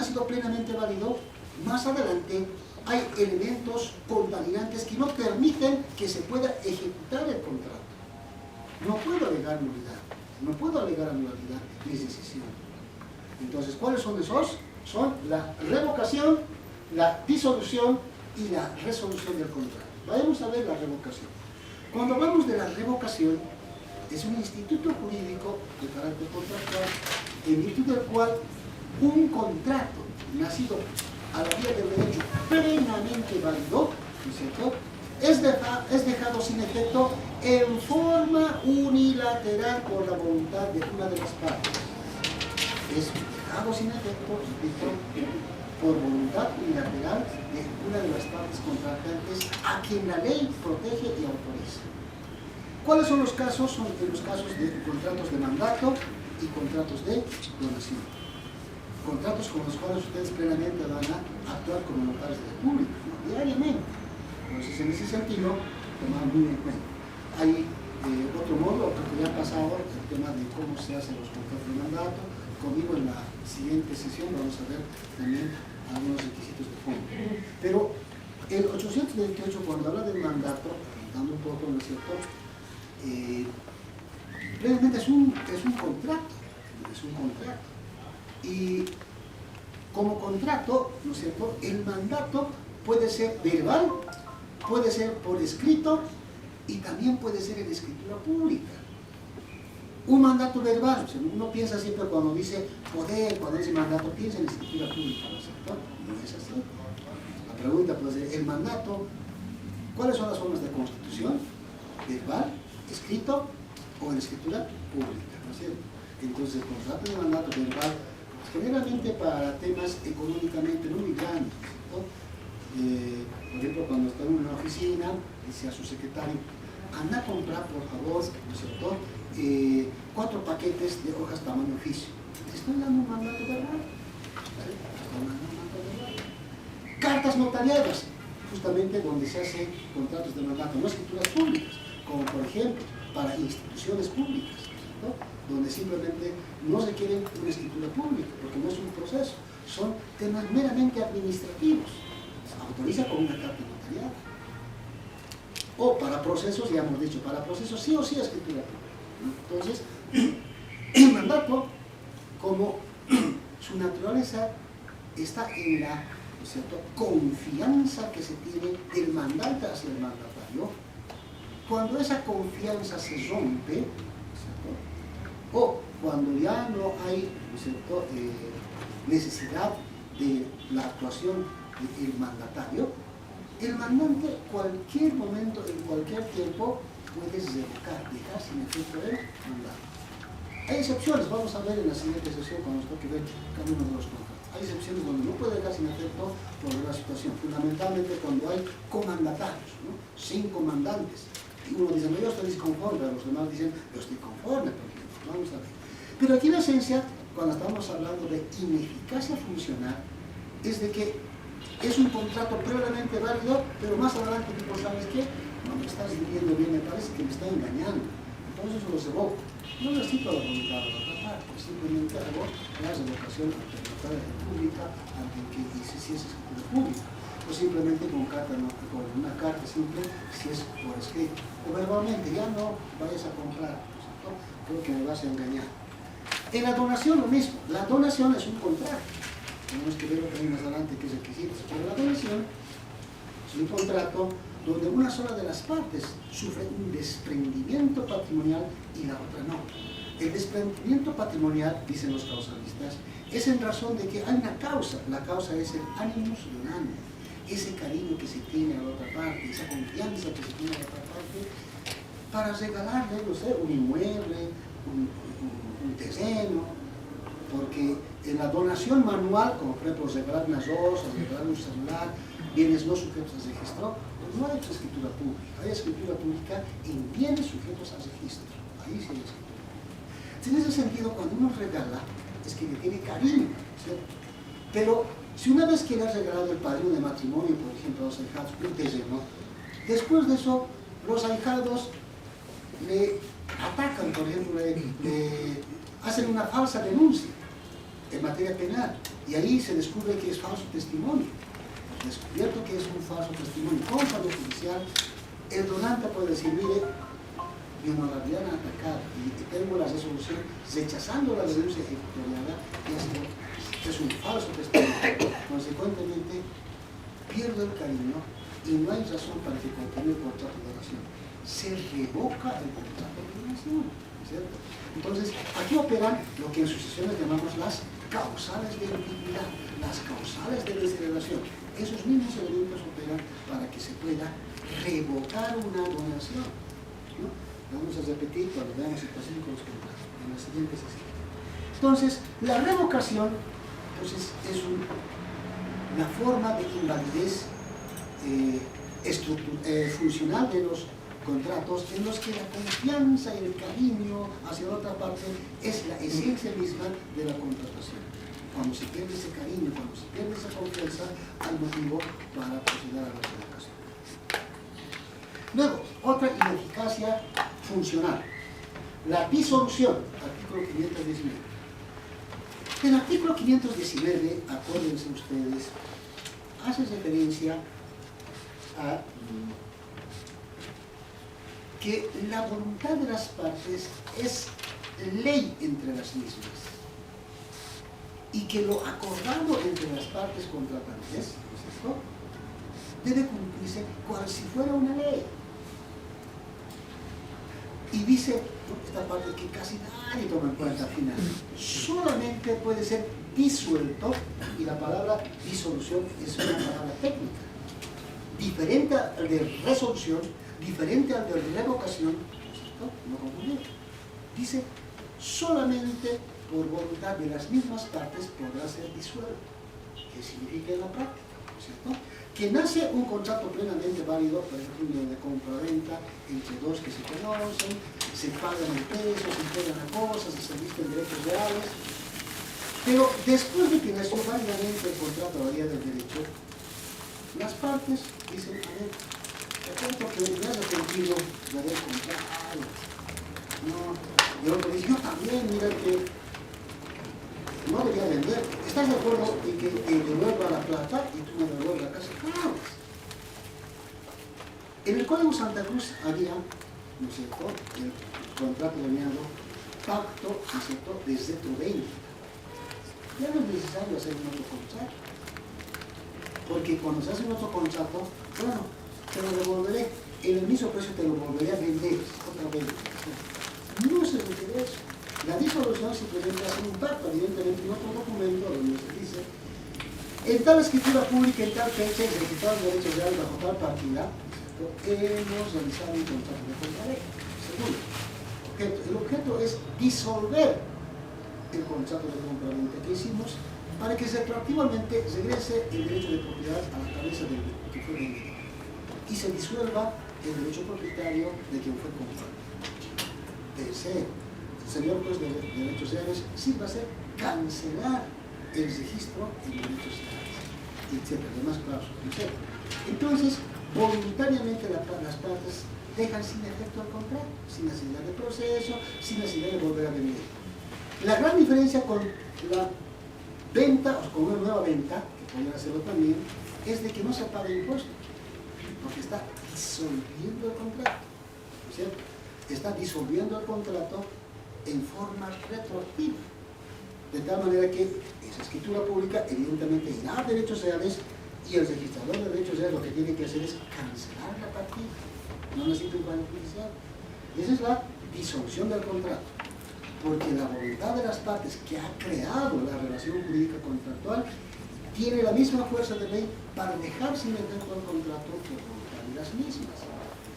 sido plenamente válido, más adelante hay elementos contaminantes que no permiten que se pueda ejecutar el contrato. No puedo alegar nulidad, no puedo alegar anulidad ni decisión. Entonces, ¿cuáles son esos? Son la revocación, la disolución y la resolución del contrato. Vayamos a ver la revocación. Cuando hablamos de la revocación, es un instituto jurídico de carácter contractual en virtud del cual un contrato nacido a la vía del derecho plenamente válido, ¿no es cierto?, es dejado sin efecto en forma unilateral por la voluntad de una de las partes. Es dejado sin efecto, repito, por voluntad unilateral de una de las partes contratantes a quien la ley protege y autoriza. ¿Cuáles son los casos? Son los casos de contratos de mandato y contratos de donación. Contratos con los cuales ustedes plenamente van a actuar como locales de público, ¿no?, diariamente. Entonces, en ese sentido, tomar muy en cuenta. Hay otro modo, otro que ya ha pasado, el tema de cómo se hacen los contratos de mandato. Conmigo en la siguiente sesión vamos a ver también algunos requisitos de fondo. Pero el 828, cuando habla del mandato, dando un poco, ¿no es cierto?, realmente es un contrato, es un contrato. Y como contrato, ¿no es cierto?, el mandato puede ser verbal, puede ser por escrito y también puede ser en escritura pública. Un mandato verbal, o sea, uno piensa siempre cuando dice poder, cuando dice mandato, piensa en escritura pública, ¿no es cierto? No es así. La pregunta, pues, el mandato, ¿cuáles son las formas de constitución? Verbal, escrito o en escritura pública, ¿no es cierto? Entonces, el contrato de mandato verbal, generalmente para temas económicamente no muy grandes, ¿no? Por ejemplo, cuando está en una oficina, dice a su secretario, anda a comprar, por favor, ¿no es cierto?, 4 paquetes de hojas tamaño oficio. Estoy dando un mandato verbal. ¿Vale? Estoy dando un mandato verbal. Cartas notariadas, justamente donde se hacen contratos de mandato, no escrituras públicas, como por ejemplo para instituciones públicas, ¿no?, donde simplemente no se quiere una escritura pública, porque no es un proceso, son temas meramente administrativos. Se autoriza con una carta notariada. O para procesos, ya hemos dicho, para procesos sí o sí escritura pública. Entonces, el mandato, como su naturaleza está en la, ¿no es cierto?, confianza que se tiene del mandante hacia el mandatario. Cuando esa confianza se rompe, ¿no es cierto?, o cuando ya no hay, ¿no es cierto?, necesidad de la actuación del mandatario, el mandante, cualquier momento, en cualquier tiempo, puedes revocar, dejar sin efecto el mandato. Hay excepciones, vamos a ver en la siguiente sesión cuando nos toque ver cada uno de los contratos. Hay excepciones donde no puede dejar sin efecto por la situación, fundamentalmente cuando hay comandatarios, ¿no?, 5 comandantes. Y uno dice, no, yo estoy disconforme, los demás dicen, yo estoy conforme, por ejemplo. Vamos a ver. Pero aquí la esencia, cuando estamos hablando de ineficacia funcional, es de que es un contrato previamente válido, pero más adelante tipo, ¿sabes qué? No me estás diciendo bien, me parece que me está engañando. Entonces lo revoco. No necesito la voluntad de la otra parte, simplemente hago la revocación ante la autoridad pública, ante que dice si es escritura pública, o simplemente con una carta simple, si es por escrito. O verbalmente, ya no vayas a comprar, ¿no? Creo que me vas a engañar. En la donación lo mismo, la donación es un contrato. Tenemos que verlo también más adelante qué requisitos. Pero la donación es un contrato donde una sola de las partes sufre un desprendimiento patrimonial y la otra no. El desprendimiento patrimonial, dicen los causalistas, es en razón de que hay una causa. La causa es el animus donandi, ese cariño que se tiene a la otra parte, esa confianza que se tiene a la otra parte, para regalarle, no sé, un inmueble, un terreno, porque en la donación manual, como por ejemplo regalar unas rosas, regalar un celular, bienes no sujetos a registro, pues no hay escritura pública. Hay escritura pública en bienes sujetos a registro. Ahí sí hay escritura pública. En ese sentido, cuando uno regala, es que le tiene cariño, ¿cierto? Pero si una vez que le has regalado el padrino de matrimonio, por ejemplo, a los ahijados, un terreno, después de eso, los ahijados le atacan, por ejemplo, le hacen una falsa denuncia en materia penal. Y ahí se descubre que es falso testimonio. Descubierto que es un falso testimonio con fallo judicial, el donante puede decir, mire, mi honorabilidad me ha atacado y tengo la resolución rechazando la denuncia ejecutoriada, que es un falso testimonio. Consecuentemente, pierdo el cariño y no hay razón para que continúe el contrato de oración. Se revoca el contrato de oración, ¿cierto? Entonces, aquí operan lo que en sucesiones llamamos las causales de antigüedad, las causales de desheredación. Esos mismos elementos operan para que se pueda revocar una donación, ¿no? Vamos a repetir cuando veamos situaciones con los contratos, en la siguiente sesión. Entonces, la revocación entonces, es una forma de invalidez funcional de los contratos en los que la confianza y el cariño hacia la otra parte es la esencia misma de la contratación. Cuando se pierde ese cariño, cuando se pierde esa confianza, hay motivo para proceder a la revocación. Luego, otra ineficacia funcional. La disolución, artículo 519. El artículo 519, acuérdense ustedes, hace referencia a que la voluntad de las partes es ley entre las mismas y que lo acordado entre las partes contratantes, ¿no es cierto?, debe cumplirse cual si fuera una ley. Y dice esta parte que casi nadie toma en cuenta al final. Solamente puede ser disuelto, y la palabra disolución es una palabra técnica, diferente al de resolución, diferente al de revocación, no confundir. Dice, solamente por voluntad de las mismas partes podrá ser disuelto. ¿Qué significa en la práctica? ¿No es cierto? Que nace un contrato plenamente válido, por ejemplo, de compra-venta entre dos que se conocen, se pagan el peso, se entregan a cosas, se visten derechos reales, pero después de que nació válidamente el contrato a la vía del derecho, las partes dicen, a ver, te cuento que me has arrepentido de haber comprado. No, y el otro dice, yo también, mira que no debía vender. ¿Estás de acuerdo en que te devuelva la plata y tú me devuelvas la casa? Claro. En el Código Santa Cruz había, ¿no es cierto?, el contrato llamado pacto, ¿no es cierto?, de retroventa. Ya no es necesario hacer un otro contrato. Porque cuando se hace un otro contrato, bueno, te lo devolveré, en el mismo precio te lo volveré a vender otra vez. No se requiere eso. La disolución simplemente hace un pacto, evidentemente en otro documento donde se dice, en tal escritura pública, en tal fecha, executado el derecho real bajo tal partida, hemos realizado un contrato de compraventa. Segundo, el objeto es disolver el contrato de compraventa que hicimos para que retroactivamente regrese el derecho de propiedad a la cabeza del que fue vendido y se disuelva el derecho propietario de quien fue comprado. Tercero, señor juez de derechos reales, sí va a ser cancelar el registro en derechos reales, etc. Demás cláusulas, etc. Entonces, voluntariamente las partes dejan sin efecto el contrato, sin necesidad de proceso, sin necesidad de volver a vender. La gran diferencia con la venta, o con una nueva venta, que podría hacerlo también, es de que no se paga impuesto, porque está disolviendo el contrato, ¿no es cierto? Está disolviendo el contrato en forma retroactiva, de tal manera que esa escritura pública evidentemente irá a derechos reales y el registrador de derechos reales lo que tiene que hacer es cancelar la partida, no necesita un fallo judicial. Esa es la disolución del contrato, porque la voluntad de las partes que ha creado la relación jurídica contractual tiene la misma fuerza de ley para dejar sin efecto el contrato por voluntad de las mismas.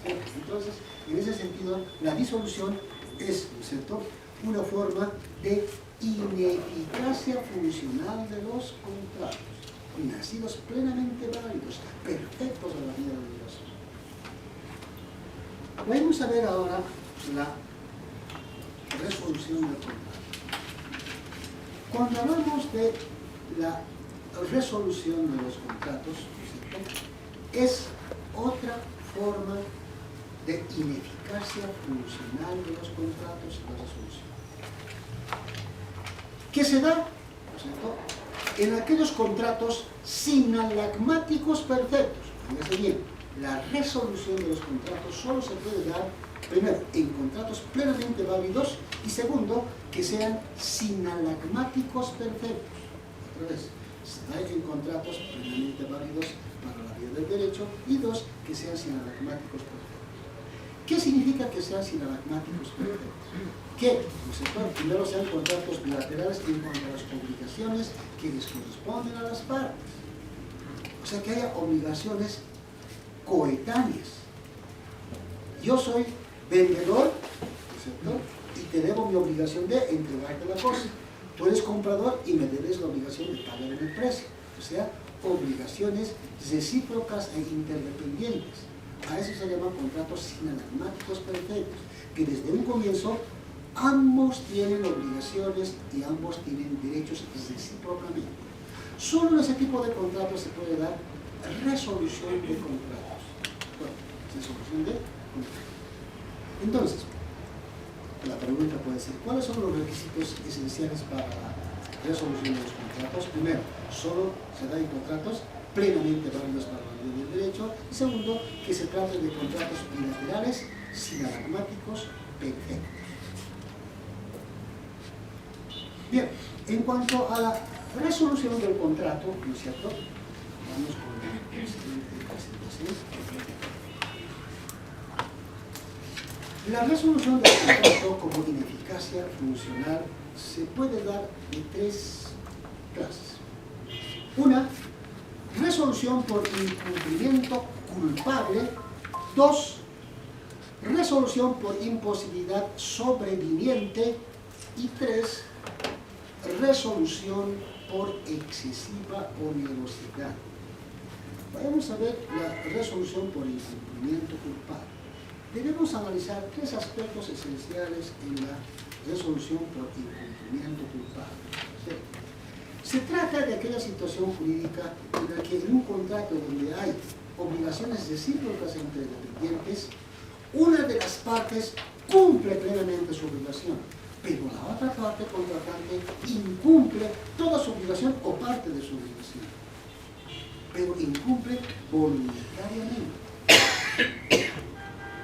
Entonces, en ese sentido, la disolución es, ¿no es cierto?, una forma de ineficacia funcional de los contratos, nacidos plenamente válidos, perfectos a la vida de Dios. Vamos a ver ahora la resolución del contrato. Cuando hablamos de la resolución de los contratos, ¿no es cierto?, es otra forma de ineficacia funcional de los contratos y la resolución, que se da, ¿no es cierto?, en aquellos contratos sinalagmáticos perfectos. Fíjense bien, la resolución de los contratos solo se puede dar, primero, en contratos plenamente válidos y segundo, que sean sinalagmáticos perfectos. Otra vez, se da en contratos plenamente válidos para la vía del derecho y dos, que sean sinalagmáticos perfectos. ¿Qué significa que sean sinalagmáticos perfectos? Que primero sean contratos bilaterales en cuanto a las obligaciones que les corresponden a las partes. O sea, que haya obligaciones coetáneas. Yo soy vendedor, ¿cierto? Y te debo mi obligación de entregarte la cosa. Tú eres comprador y me debes la obligación de pagar el precio. O sea, obligaciones recíprocas e interdependientes. A eso se llaman contratos sinalagmáticos perfectos, que desde un comienzo ambos tienen obligaciones y ambos tienen derechos recíprocamente. Solo en ese tipo de contratos se puede dar resolución de contratos. Bueno, resolución de contratos. Entonces, la pregunta puede ser, ¿cuáles son los requisitos esenciales para la resolución de los contratos? Primero, solo se da en contratos plenamente válidos para la ley del derecho. Y segundo, que se trate de contratos bilaterales sinalagmáticos perfectos. Bien, en cuanto a la resolución del contrato, ¿no es cierto? Vamos con la siguiente presentación. La resolución del contrato como ineficacia funcional se puede dar de tres clases. Una, resolución por incumplimiento culpable. Dos, resolución por imposibilidad sobreviniente. Y tres, resolución por excesiva onerosidad. Vamos a ver la resolución por incumplimiento culpable. Debemos analizar tres aspectos esenciales en la resolución por incumplimiento culpable. Se trata de aquella situación jurídica en la que en un contrato donde hay obligaciones recíprocas e interdependientes, una de las partes cumple plenamente su obligación, pero la otra parte contratante incumple toda su obligación o parte de su obligación, pero incumple voluntariamente.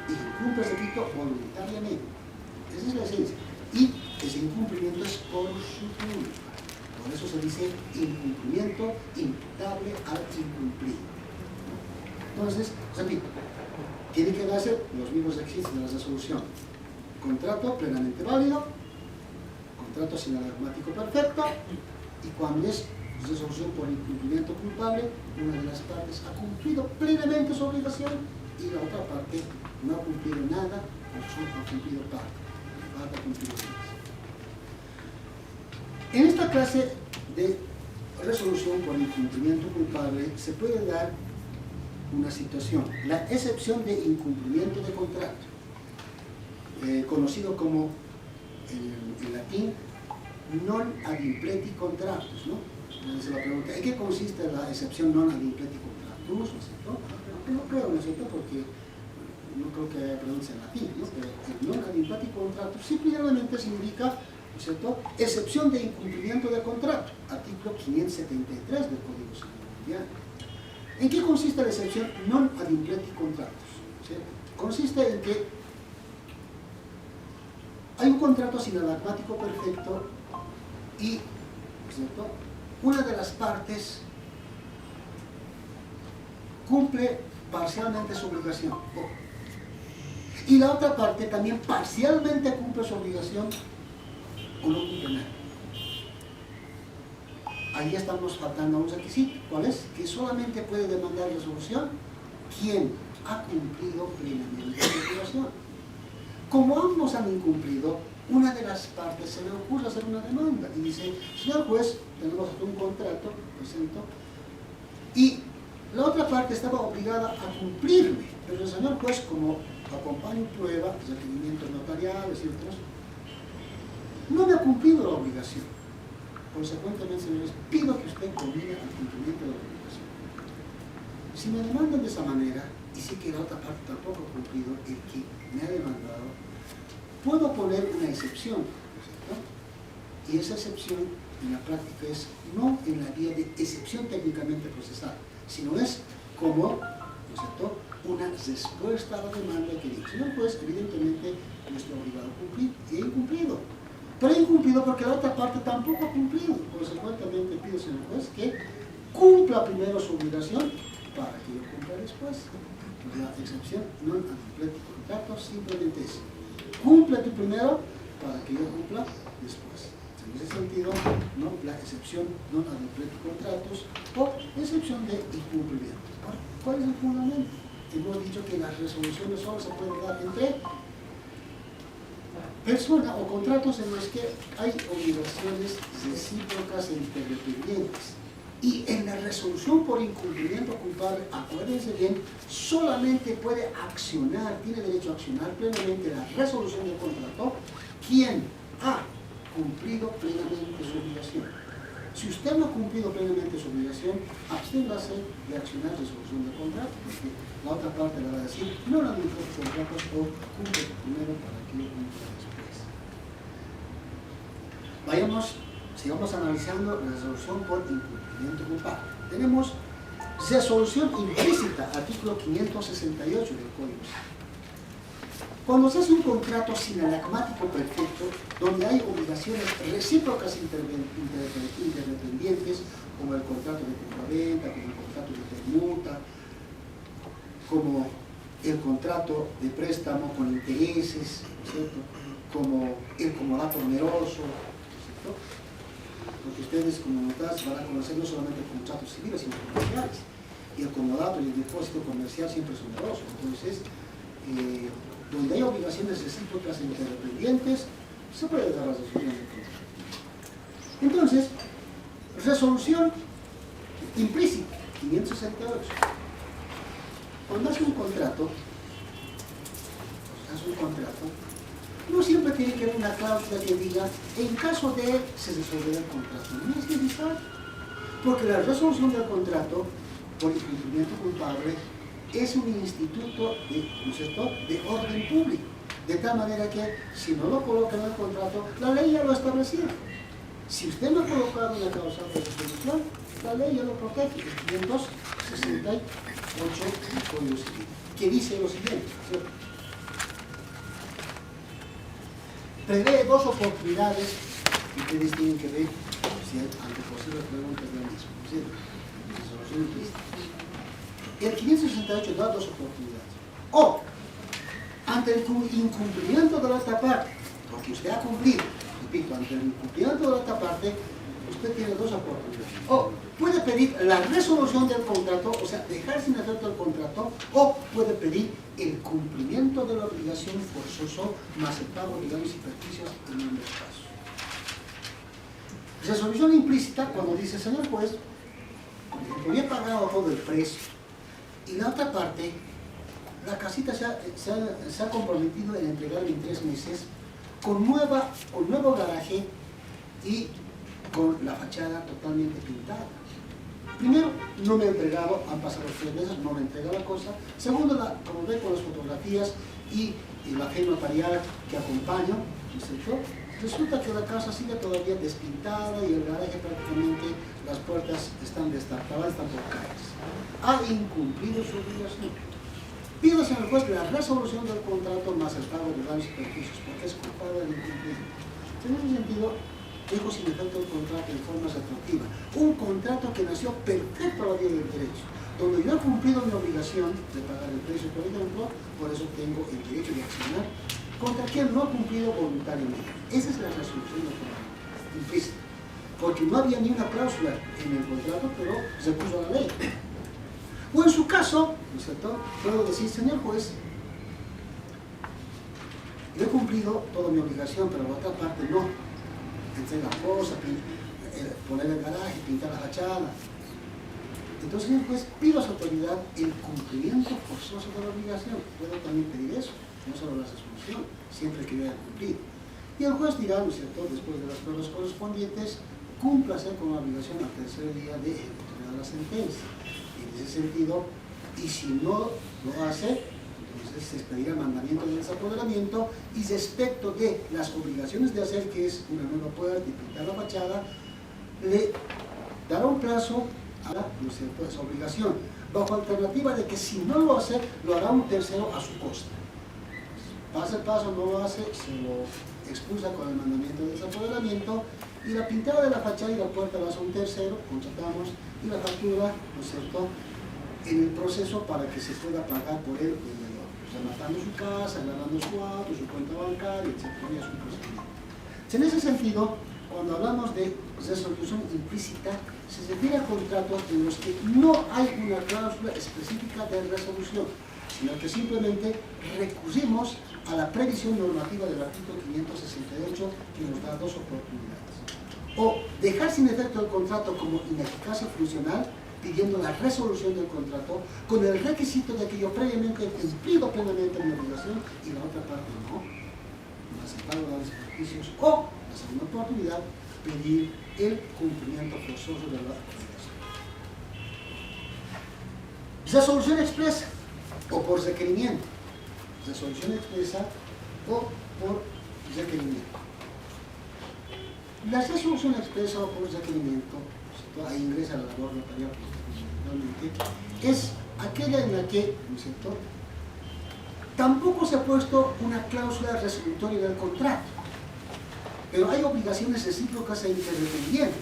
Incumple, repito, voluntariamente. Esa es la esencia. Y ese incumplimiento es por su culpa. Por eso se dice incumplimiento imputable al incumplido. Entonces, repito, tiene que darse los mismos requisitos de la resolución. Contrato plenamente válido, contrato sinalagmático perfecto, y cuando es resolución por incumplimiento culpable, una de las partes ha cumplido plenamente su obligación y la otra parte no ha cumplido nada o solo ha cumplido parte. Falta cumplir más. En esta clase de resolución por incumplimiento culpable se puede dar una situación, la excepción de incumplimiento de contrato, conocido como en latín non ad impleti contractus, ¿no? Entonces la pregunta, ¿en qué consiste la excepción non ad impleti contractus? ¿No es cierto? No creo, ¿no es cierto? Porque no creo que haya pronuncia en latín, ¿no? Pero el non ad impleti contractus simplemente significa, ¿no es cierto?, excepción de incumplimiento de contrato, artículo 573 del Código Civil Mundial. ¿En qué consiste la excepción non ad impleti contractus? ¿Cierto? Consiste en que hay un contrato sinalagmático perfecto y, ¿cierto?, una de las partes cumple parcialmente su obligación, y la otra parte también parcialmente cumple su obligación o no cumple nada. Ahí estamos faltando a un requisito. ¿Cuál es? Que solamente puede demandar resolución quien ha cumplido plenamente su obligación. Como ambos han incumplido, una de las partes se le ocurre hacer una demanda y dice, señor juez, tenemos un contrato, presento, y la otra parte estaba obligada a cumplirme, pero el señor juez, como acompaña prueba, requerimientos notariales y otros, no me ha cumplido la obligación. Consecuentemente, señores, pido que usted conmine al cumplimiento de la obligación. Si me demandan de esa manera, y sé que la otra parte tampoco ha cumplido, el que me ha demandado, puedo poner una excepción, ¿cierto? Y esa excepción en la práctica es no en la vía de excepción técnicamente procesal, sino es como, ¿no es cierto?, una respuesta a la demanda que dice, señor juez, evidentemente yo estoy obligado a cumplir y he incumplido. Pero he incumplido porque la otra parte tampoco ha cumplido. Consecuentemente pido, señor juez, que cumpla primero su obligación para que yo cumpla después. La excepción no completo contrato simplemente es cumple tú primero para que yo cumpla después. En ese sentido, ¿no?, la excepción no completo contratos o excepción de incumplimiento. ¿Cuál es el fundamento? Hemos dicho que las resoluciones solo se pueden dar entre personas o contratos en los que hay obligaciones recíprocas e interdependientes. Y en la resolución por incumplimiento culpable, acuérdense bien, solamente puede accionar, tiene derecho a accionar plenamente la resolución del contrato quien ha cumplido plenamente su obligación. Si usted no ha cumplido plenamente su obligación, absténgase de accionar resolución del contrato, porque la otra parte le va a decir, no la administro sus contratos o cumple primero para que yo cumpla después. Sigamos analizando la resolución por incumplimiento culpable. Tenemos resolución implícita, artículo 568 del Código Civil. Cuando se hace un contrato sinalagmático perfecto, donde hay obligaciones recíprocas interdependientes, como el contrato de compraventa, como el contrato de permuta, como el contrato de préstamo con intereses, ¿cierto?, como el comodato oneroso, ¿cierto?, porque ustedes como notas van a conocer no solamente contratos civiles, sino comerciales, y el comodato y el depósito comercial siempre es oneroso. Entonces, donde hay obligaciones recíprocas e interdependientes, se puede dar la resolución del contrato. Entonces, resolución implícita, 568. Cuando hace un contrato, no siempre tiene que haber una cláusula que diga, en caso de, se resolverá el contrato. No es necesario, porque la resolución del contrato por incumplimiento culpable es un instituto de, ¿no es cierto?, de orden público, de tal manera que si no lo coloca en el contrato, la ley ya lo ha establecido. Si usted no ha colocado una cláusula de resolución, la ley ya lo protege, el 568 del Código Civil, que dice lo siguiente, ¿cierto? Prevé dos oportunidades que ustedes tienen que ver si ante posibles preguntas de lo mismo, ¿cierto? Resolución implícita. El 568 da dos oportunidades. O, ante el incumplimiento de la otra parte, porque usted ha cumplido, repito, ante el incumplimiento de la otra parte, usted tiene dos oportunidades. O puede pedir la resolución del contrato, o sea, dejar sin efecto el contrato, o puede pedir el cumplimiento de la obligación forzoso más el pago de daños y perjuicios en ambos casos. Resolución implícita cuando dice, señor juez, por ejemplo, he pagado todo el precio, y la otra parte, la casita se ha comprometido en entregarme en 3 meses con nuevo garaje y con la fachada totalmente pintada. Primero, no me ha entregado, han pasado 3 meses, no me entrega la cosa. Segundo, como ve con las fotografías y la fe notarial que acompaña, ¿no es cierto?, resulta que la casa sigue todavía despintada y el garaje prácticamente, las puertas están destartadas, están por caerse. Ha incumplido su obligación. Pido, señor juez, la resolución del contrato más el pago de daños y perjuicios, porque es culpable del incumplimiento. En ese sentido, dejo sin efecto el contrato en forma retroactiva. Un contrato que nació perfecto a la vía del derecho, donde yo he cumplido mi obligación de pagar el precio, por ejemplo, por eso tengo el derecho de accionar contra quien no ha cumplido voluntariamente. Esa es la resolución del contrato implícita, porque no había ni una cláusula en el contrato, pero se puso a la ley. O en su caso, ¿no es cierto?, puedo decir, señor juez, yo he cumplido toda mi obligación, pero la otra parte no. Entregar cosas, poner el garaje, pintar la fachada. Entonces, señor juez, pido a su autoridad el cumplimiento forzoso de la obligación. Puedo también pedir eso, no solo la resolución, siempre que yo haya cumplido. Y el juez dirá, ¿no es cierto?, después de las pruebas correspondientes, cúmplase con la obligación al tercer día de ejecutar la sentencia. En ese sentido, y si no lo hace, entonces se expedirá mandamiento de desapoderamiento, y respecto de las obligaciones de hacer, que es una nueva puerta y pintar la fachada, le dará un plazo a ¿no es cierto?, esa obligación, bajo alternativa de que si no lo hace, lo hará un tercero a su costa. Pasa el paso, no lo hace, se lo expulsa con el mandamiento de desapoderamiento, y la pintada de la fachada y la puerta la hace un tercero, contratamos, y la factura, ¿no es cierto?, en el proceso para que se pueda pagar por él, rematando su casa, ganando su auto, su cuenta bancaria, etc. Y es un procedimiento. En ese sentido, cuando hablamos de resolución implícita, se refiere a contratos en los que no hay una cláusula específica de resolución, sino que simplemente recurrimos a la previsión normativa del artículo 568, que nos da dos oportunidades. O dejar sin efecto el contrato como ineficacia funcional, pidiendo la resolución del contrato con el requisito de que yo previamente he cumplido plenamente mi obligación y la otra parte no, aceptando los beneficios, o la segunda oportunidad, pedir el cumplimiento forzoso de la obligación. Resolución expresa o por requerimiento. Resolución expresa o por requerimiento. La resolución expresa o por requerimiento, ahí ingresa la labor notarial, es aquella en la que, ¿no es cierto?, tampoco se ha puesto una cláusula resolutoria del contrato, pero hay obligaciones recíprocas e interdependientes.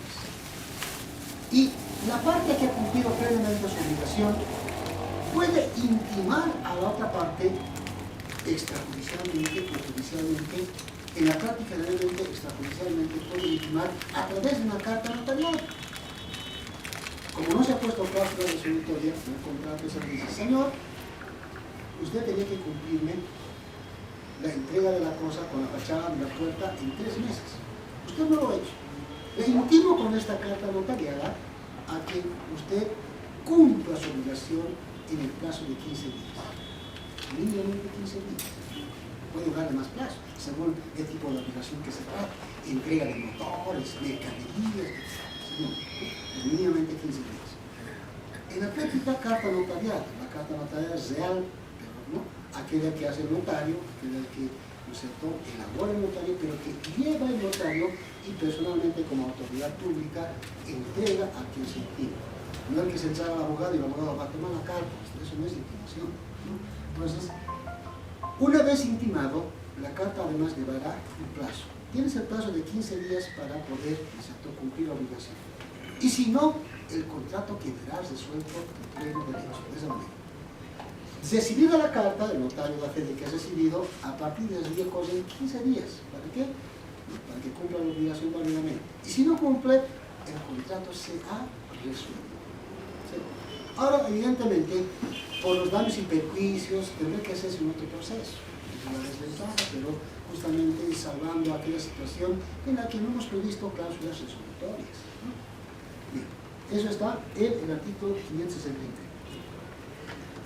Y la parte que ha cumplido plenamente su obligación puede intimar a la otra parte extrajudicialmente o judicialmente. En la práctica, realmente, extrajudicialmente puede intimar a través de una carta notarial. Como no se ha puesto cláusula resolutoria en el contrato, se dice: señor, usted tenía que cumplirme la entrega de la cosa con la fachada de la puerta en 3 meses. Usted no lo ha hecho. Le intimo con esta carta notarial a que usted cumpla su obligación en el plazo de 15 días. Mínimamente 15 días. Puede darle más plazo, según el tipo de obligación que se trata. Entrega de motores, mercaderías, es mínimamente 15 días. En la práctica, carta notarial. La carta notarial es real, pero no aquella que hace el notario, aquella que, ¿no es cierto?, elabora el notario, pero que lleva el notario y personalmente como autoridad pública entrega a quien se intima. No el que se encarga al abogado y el abogado va a tomar la carta, eso no es intimación, ¿no? Entonces, una vez intimado, la carta además llevará un plazo. Tienes el plazo de 15 días para poder, ¿no es cierto?, cumplir la obligación. Y si no, el contrato quedará resuelto de pleno derecho, de esa manera. Recibida la carta, el notario da fe de que ha recibido, a partir de ese día corren 15 días. ¿Para qué? Para que cumpla la obligación válidamente. Y si no cumple, el contrato se ha resuelto. ¿Sí? Ahora, evidentemente, por los daños y perjuicios, tendrá que hacerse un otro proceso. Es una desventaja, pero justamente salvando aquella situación en la que no hemos previsto cláusulas resolutorias, ¿no? Bien, eso está en el artículo 573.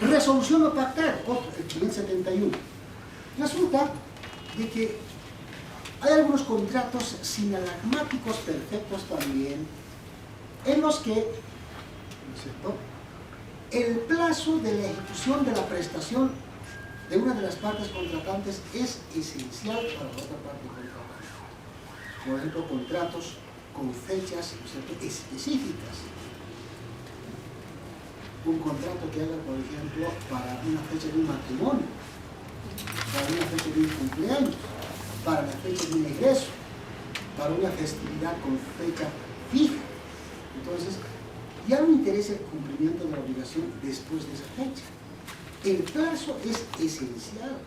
Resolución no pactada, el 571. Resulta de que hay algunos contratos sinalagmáticos perfectos también, en los que, ¿no es cierto?, el plazo de la ejecución de la prestación de una de las partes contratantes es esencial para la otra parte contratante. Por ejemplo, contratos con fechas, ¿no es cierto?, específicas. Un contrato que haga, por ejemplo, para una fecha de un matrimonio, para una fecha de un cumpleaños, para la fecha de un egreso, para una festividad con fecha fija. Entonces, ya no interesa el cumplimiento de la obligación después de esa fecha. El plazo es esencial.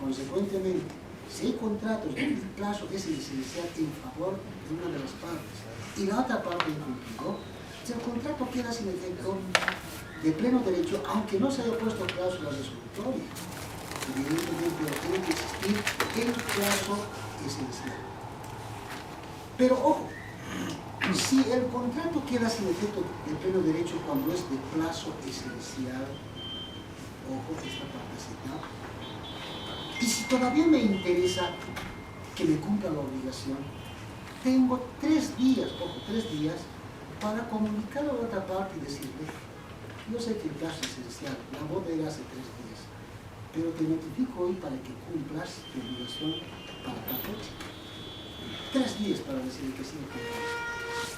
Consecuentemente, si hay contratos donde el plazo es esencial en favor de una de las partes y la otra parte incumplido, el contrato queda sin efecto de pleno derecho, aunque no se haya puesto cláusula resolutoria. Evidentemente, tiene que existir el plazo esencial. Pero ojo, si el contrato queda sin efecto de pleno derecho cuando es de plazo esencial, ojo, esta partecita, y si todavía me interesa que me cumpla la obligación, tengo 3 días, ojo, 3 días, para comunicar a la otra parte y decirle: yo sé que el plazo es esencial, la boda era hace 3 días, pero te notifico hoy para que cumplas tu obligación para tal fecha. 3 días para decirle que sí lo cumplas.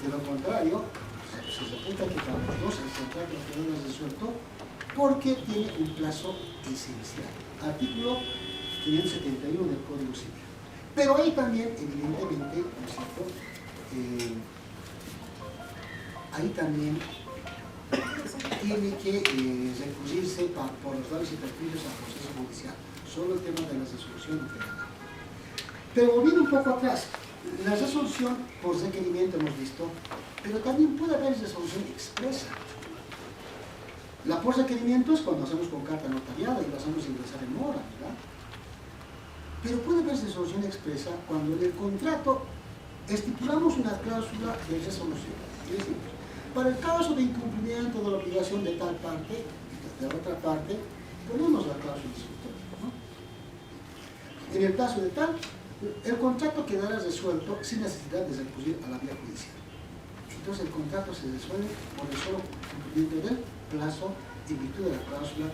De lo contrario, se reputa que para los dos el contrato quedó resuelto porque tiene un plazo esencial. Artículo 571 del Código Civil. Pero ahí también, evidentemente, ¿no es cierto? Ahí también tiene que recurrirse por los daños y perjuicios al proceso judicial. Solo el tema de la resolución penal. Pero volviendo un poco atrás, la resolución por requerimiento hemos visto, pero también puede haber resolución expresa. La por requerimiento es cuando hacemos con carta notariada y lo hacemos ingresar en mora, ¿verdad? Pero puede haber resolución expresa cuando en el contrato estipulamos una cláusula de resolución. Es decir, para el caso de incumplimiento de la obligación de tal parte, de la otra parte, ponemos la cláusula resolutoria, ¿no? En el caso de tal, el contrato quedará resuelto sin necesidad de recurrir a la vía judicial. Entonces el contrato se resuelve por el solo cumplimiento del plazo en virtud de la cláusula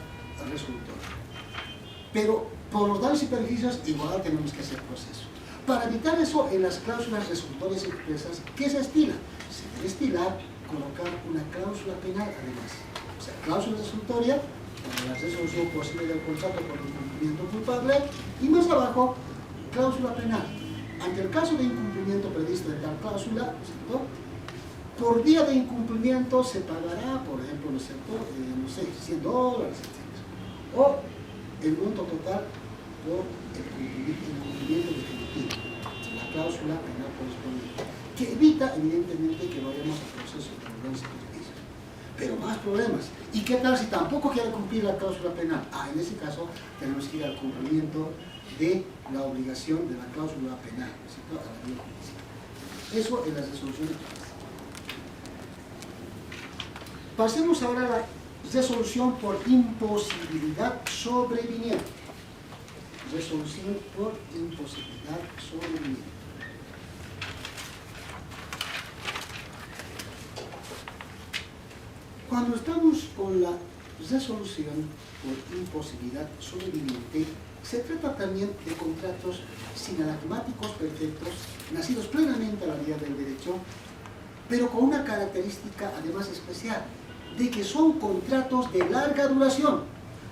resolutoria. Pero por los daños y perjuicios igual tenemos que hacer proceso. Para evitar eso, en las cláusulas resolutorias expresas, ¿qué se estila? Se debe estilar colocar una cláusula penal además. O sea, cláusula resolutoria para la resolución posible del contrato por incumplimiento culpable y más abajo, cláusula penal. Ante el caso de incumplimiento previsto de tal cláusula, ¿cierto? Por día de incumplimiento se pagará, por ejemplo, ¿no es cierto? No sé, $100, etc. O el monto total por el incumplimiento definitivo, la cláusula penal correspondiente, que evita, evidentemente, que vayamos al proceso de daños y perjuicios. Pero más problemas. ¿Y qué tal si tampoco quiere cumplir la cláusula penal? En ese caso, tenemos que ir al cumplimiento de la obligación de la cláusula penal, ¿no es cierto? A la vía judicial. Eso en las resoluciones. Pasemos ahora a la resolución por imposibilidad sobreviniente. Resolución por imposibilidad sobreviniente. Cuando estamos con la resolución por imposibilidad sobreviniente, se trata también de contratos sinalagmáticos perfectos, nacidos plenamente a la vía del derecho, pero con una característica además especial, de que son contratos de larga duración.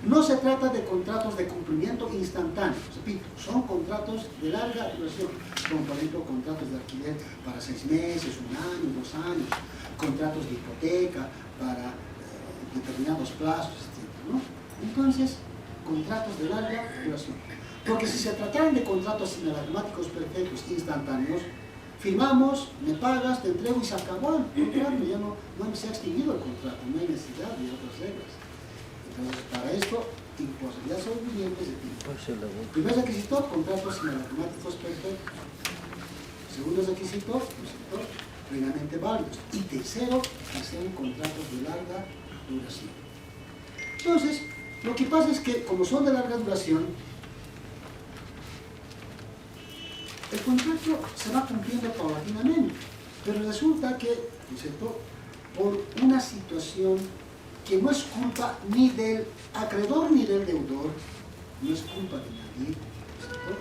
No se trata de contratos de cumplimiento instantáneo, repito, son contratos de larga duración, como por ejemplo contratos de alquiler para 6 meses, 1 año, 2 años, contratos de hipoteca para determinados plazos, etc., ¿no? Entonces, contratos de larga duración. Porque si se trataran de contratos sinalagmáticos perfectos instantáneos, firmamos, me pagas, te entrego y se acabó el contrato, ya no se ha extinguido el contrato, no hay necesidad de otras reglas. Entonces, para esto, imposibilidad sobreviniente es de tipo. Primer requisito, contratos sinalagmáticos perfectos. Segundo requisito, plenamente válidos. Y tercero, que sean contratos de larga duración. Entonces, lo que pasa es que, como son de larga duración, el contrato se va cumpliendo paulatinamente, pero resulta que, ¿no es cierto?, por una situación que no es culpa ni del acreedor ni del deudor, no es culpa de nadie, ¿no es cierto?,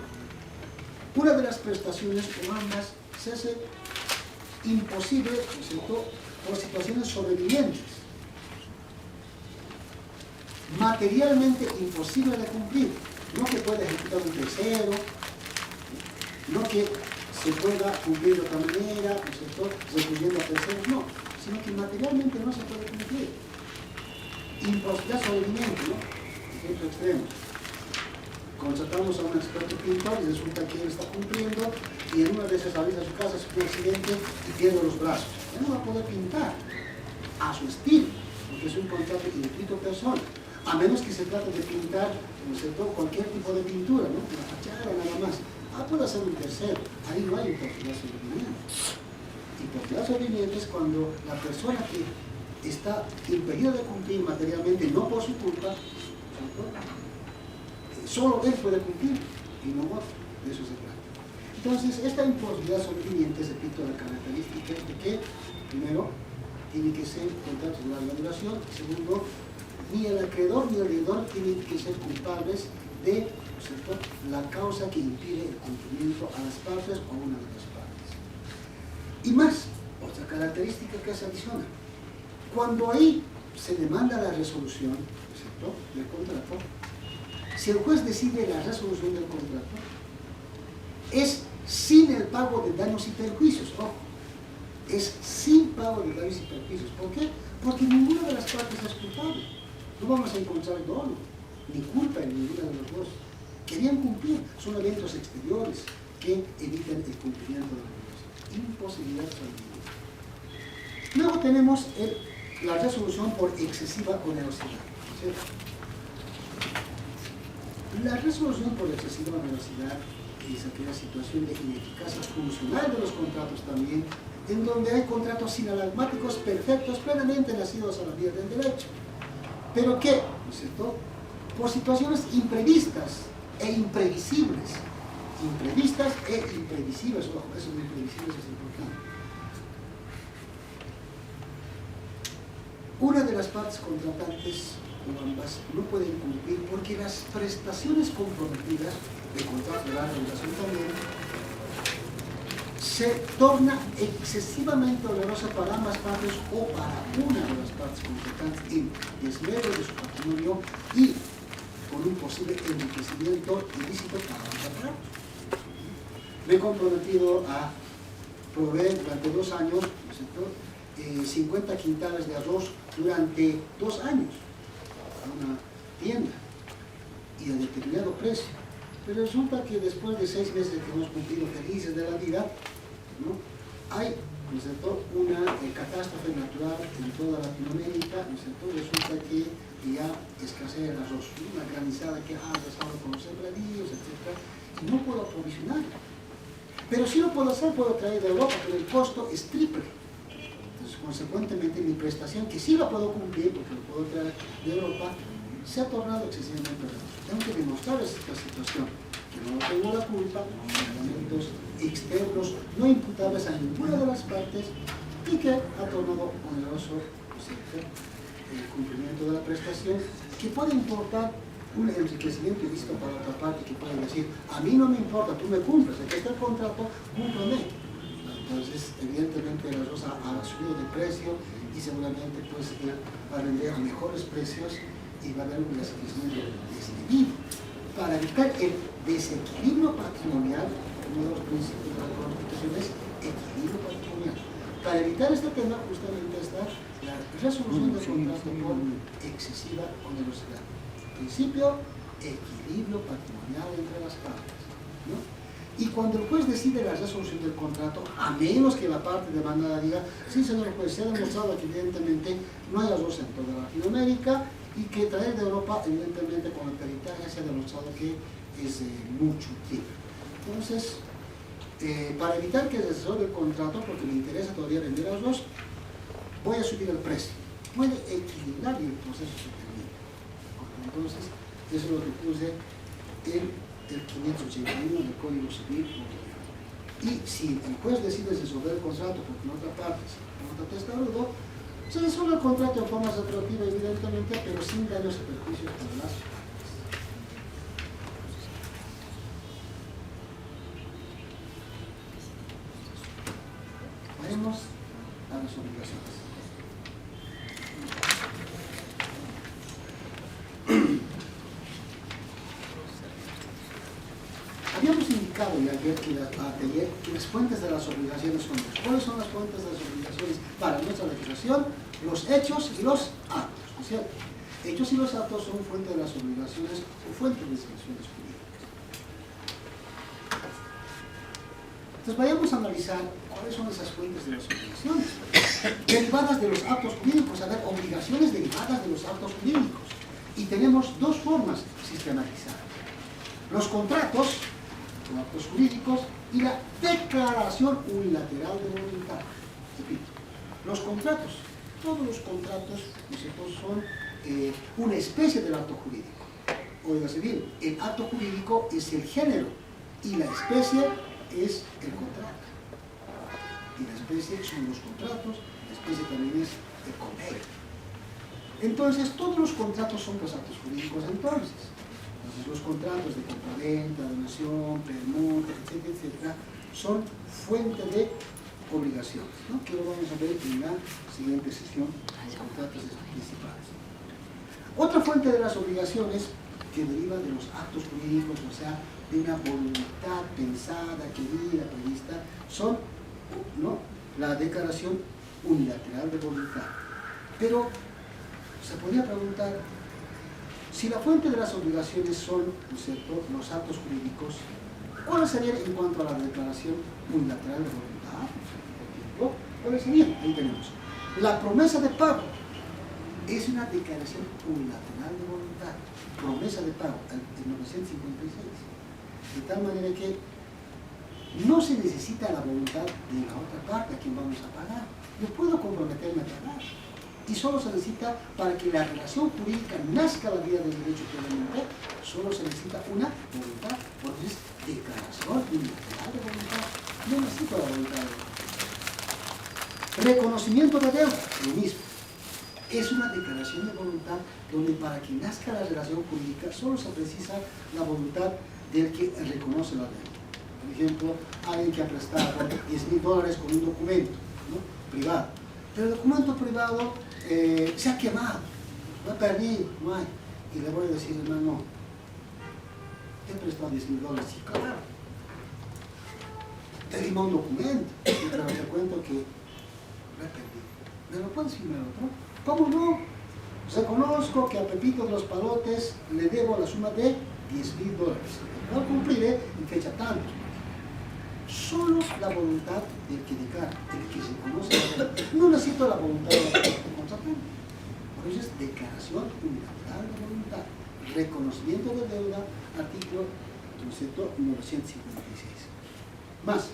una de las prestaciones o ambas se hace imposible, ¿no es cierto?, por situaciones sobrevinientes, materialmente imposible de cumplir, no que pueda ejecutar un tercero, no que se pueda cumplir de otra manera, ¿no es cierto?, recurriendo a terceros, no, sino que materialmente no se puede cumplir. Imposibilidad sobreviniente, ¿no? Ejemplo extremo. Contratamos a un experto pintor y resulta que él está cumpliendo y en una de esas avisa a su casa, sufre un accidente y pierde los brazos. Él no va a poder pintar a su estilo, porque es un contrato inscrito persona, a menos que se trate de pintar, ¿no es cierto?, cualquier tipo de pintura, ¿no?, la fachada nada más. Puede ser un tercero, ahí no hay imposibilidad sobreviniente. Imposibilidad sobreviniente es cuando la persona que está impedida de cumplir materialmente, no por su culpa, solo él puede cumplir y no otro, de eso se trata. Entonces, esta imposibilidad sobreviniente, repito, la característica es de que, primero, tiene que ser contratos de larga duración, segundo, ni el acreedor ni el deudor tienen que ser culpables de, ¿cierto?, la causa que impide el cumplimiento a las partes o a una de las partes. Y más, otra característica que se adiciona. Cuando ahí se demanda la resolución, ¿cierto?, del contrato, si el juez decide la resolución del contrato, es sin el pago de daños y perjuicios, ojo, es sin pago de daños y perjuicios. ¿Por qué? Porque ninguna de las partes es culpable. No vamos a encontrar dolo, ni culpa en ninguna de los dos. Querían cumplir, son eventos exteriores que evitan el cumplimiento de la obligación. Imposibilidad salvaguardia. Luego tenemos la resolución por excesiva onerosidad, ¿cierto? La resolución por excesiva onerosidad es aquella situación de ineficacia funcional de los contratos también, en donde hay contratos sinalagmáticos perfectos, plenamente nacidos a la vía del derecho. ¿Pero qué? ¿No es cierto? Por situaciones imprevistas e imprevisibles. Imprevistas e imprevisibles, ojo, eso de imprevisibles es importante. Una de las partes contratantes o ambas no pueden cumplir porque las prestaciones comprometidas de contrato de la regulación también se torna excesivamente onerosa para ambas partes o para una de las partes contratantes en desmedro de su patrimonio y con un posible enriquecimiento ilícito para ambas partes. Me he comprometido a proveer durante 2 años, ¿no es cierto?, 50 quintales de arroz durante 2 años a una tienda y a determinado precio. Pero resulta que después de 6 meses que hemos cumplido felices de la vida, ¿no?, hay, ¿no es cierto?, una catástrofe natural en toda Latinoamérica, ¿no es cierto?, resulta que ya escasea el arroz, una granizada que ha arrasado con los sembradíos, etc. Y no puedo aprovisionar. Pero si lo puedo hacer, puedo traer de Europa, pero el costo es triple. Entonces, consecuentemente, mi prestación, que sí la puedo cumplir, porque lo puedo traer de Europa, se ha tornado excesivamente reducido. Tengo que demostrar esta situación, que no tengo la culpa, elementos externos no imputables a ninguna de las partes y que ha tornado oneroso el cumplimiento de la prestación, que puede importar un enriquecimiento ilícito para otra parte, que puede decir, a mí no me importa, tú me cumples, aquí está el contrato, cúmplame. Entonces, evidentemente, el arroz ha subido de precio y seguramente pues, va a vender a mejores precios y va a haber un enriquecimiento desmedido. Para evitar el desequilibrio patrimonial, uno de los principios de la Constitución es equilibrio patrimonial. Para evitar este tema, justamente está la resolución del contrato por excesiva onerosidad. Principio, equilibrio patrimonial entre las partes, ¿no? Y cuando el juez decide la resolución del contrato, a menos que la parte demandada diga, sí señor juez, se ha demostrado que evidentemente no hay arroz en toda Latinoamérica y que traer de Europa, evidentemente con la peritaje se ha demostrado que es mucho tiempo. Entonces, para evitar que se resuelva el contrato, porque me interesa todavía vender arroz, voy a subir el precio. Puede equilibrar y el proceso se termina. Entonces, eso es lo que puse en el 581 del Código Civil. Y si el juez decide resolver el contrato, porque en otra parte se contrata testarudo, se resuelve el contrato de forma retroactiva, evidentemente, pero sin daños y perjuicios para las partes. Vayamos a las obligaciones. Habíamos indicado ya ayer que las fuentes de las obligaciones son dos. ¿Cuáles son las fuentes de las obligaciones para nuestra legislación? Los hechos y los actos, ¿no es cierto? Hechos y los actos son fuente de las obligaciones o fuentes de sanciones jurídicas. Entonces vayamos a analizar cuáles son esas fuentes de las obligaciones derivadas de los actos jurídicos, a ver, obligaciones derivadas de los actos jurídicos. Y tenemos dos formas sistematizadas: los contratos o actos jurídicos y la declaración unilateral de voluntad. Repito, los contratos, todos los contratos, ¿no?, son una especie del acto jurídico. Óigase bien, el acto jurídico es el género y la especie es el contrato. Y la especie son los contratos, la especie también es el convenio. Entonces, todos los contratos son los actos jurídicos entonces. Los contratos de compraventa, donación, permuta, etcétera, etcétera, son fuente de obligaciones, ¿no? Que lo vamos a ver en la siguiente sesión, los contratos principales. Otra fuente de las obligaciones que deriva de los actos jurídicos, o sea, de una voluntad pensada, querida, prevista, son, ¿no?, la declaración unilateral de voluntad. Pero se podría preguntar, si la fuente de las obligaciones son, ¿no es cierto?, los actos jurídicos, ¿cuál sería en cuanto a la declaración unilateral de voluntad? Por ejemplo, ¿cuál sería? Ahí tenemos. La promesa de pago es una declaración unilateral de voluntad. Promesa de pago, el 956. De tal manera que no se necesita la voluntad de la otra parte a quien vamos a pagar. Yo puedo comprometerme a pagar. Y solo se necesita, para que la relación jurídica nazca a la vía del derecho plenamente, solo se necesita una voluntad. Por eso es declaración unilateral de voluntad. No necesito la voluntad de la otra parte. Reconocimiento de deuda, lo mismo. Es una declaración de voluntad donde para que nazca la relación jurídica solo se precisa la voluntad del que reconoce la deuda. Por ejemplo, alguien que ha prestado $10.000 con un documento, ¿no?, privado. Pero el documento privado se ha quemado, lo he perdido, no hay. Y le voy a decir, hermano, ¿te he prestado $10.000? Sí, claro. Te dimos un documento, pero te cuento que lo he perdido. ¿Me lo puedes firmar otro? ¿Cómo no? Reconozco que a Pepito de los Palotes le debo la suma de $10.000. No cumpliré en fecha tanto. Solo la voluntad del que declara, del que se conoce la deuda. No necesito la voluntad de la parte contratante. Por eso es declaración unilateral de voluntad. Reconocimiento de deuda, artículo 956. Más,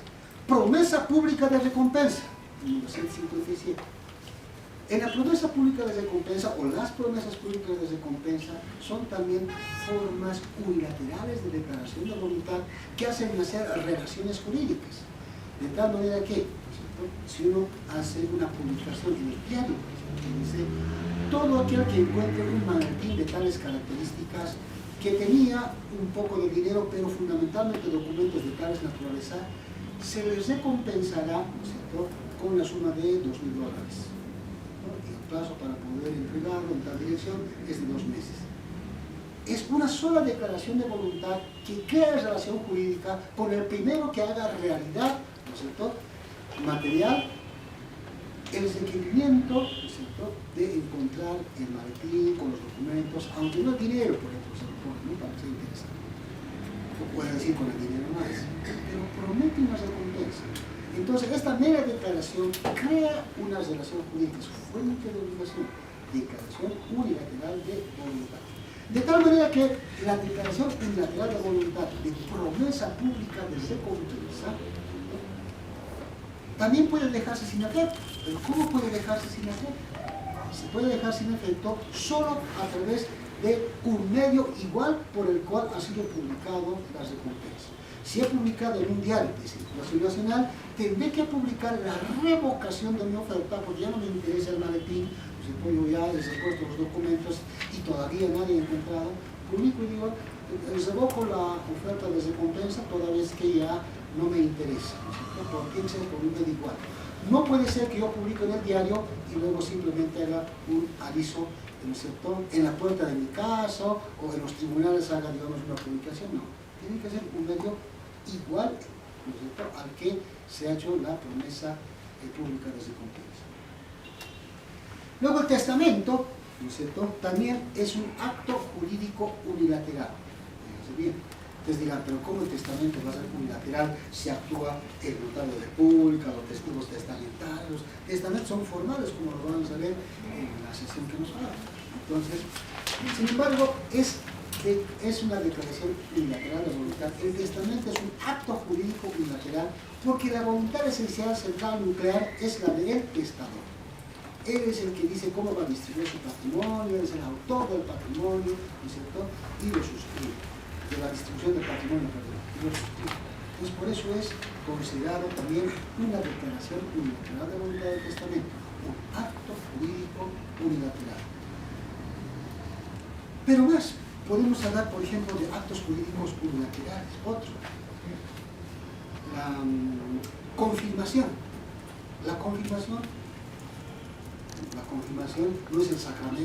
promesa pública de recompensa, 957. En la promesa pública de recompensa o las promesas públicas de recompensa son también formas unilaterales de declaración de voluntad que hacen nacer relaciones jurídicas. De tal manera que, si uno hace una publicación en el diario que dice, todo aquel que encuentre un maletín de tales características que tenía un poco de dinero, pero fundamentalmente documentos de tales naturaleza, se les recompensará, ¿no es cierto?, con la suma de $2.000. Y el plazo para poder entregarlo en tal dirección es de 2 meses. Es una sola declaración de voluntad que crea relación jurídica con el primero que haga realidad, ¿no es cierto?, material, el requerimiento, ¿no es cierto?, de encontrar el maletín con los documentos, aunque no el dinero, por ejemplo, se lo pone, ¿no?, para que sea interesante. O puede decir con el dinero más, pero promete una recompensa. Entonces, esta mera declaración crea una relación jurídica, su fuente de obligación, declaración unilateral de voluntad. De tal manera que la declaración unilateral de voluntad de promesa pública de recompensa, ¿no?, también puede dejarse sin efecto. ¿Pero cómo puede dejarse sin efecto? Se puede dejar sin efecto solo a través de un medio igual por el cual ha sido publicado la recompensa. Si he publicado en un diario de circulación nacional, tendré que publicar la revocación de mi oferta porque ya no me interesa el maletín, pues yo ya les he puesto los documentos y todavía nadie ha encontrado. Publico y digo, revoco la oferta de recompensa toda vez que ya no me interesa, ¿no es cierto?, porque tiene que ser por un medio igual. No puede ser que yo publique en el diario y luego simplemente haga un aviso, ¿no es cierto?, en la puerta de mi casa o en los tribunales haga, digamos, una publicación. No, tiene que ser un medio igual, ¿no es cierto?, al que se ha hecho la promesa pública de recompensa. Luego el testamento, ¿no es cierto?, también es un acto jurídico unilateral. Fíjense bien. Entonces dirán, pero ¿cómo el testamento va a ser unilateral si actúa el notario de pública, los testigos testamentarios? Testamentos son formales, como lo vamos a ver en la sesión que nos habla. Entonces, sin embargo, es una declaración unilateral de voluntad. El testamento es un acto jurídico unilateral porque la voluntad esencial, central, nuclear es la del testador. Él es el que dice cómo va a distribuir su patrimonio, él es el autor del patrimonio, ¿no es cierto?, y lo suscribe, de la distribución del patrimonio, y lo suscribe. Entonces, por eso es considerado también una declaración unilateral de voluntad del testamento, un acto jurídico unilateral. Pero más, podemos hablar, por ejemplo, de actos jurídicos unilaterales. Otro, la confirmación. La confirmación no es el sacramento.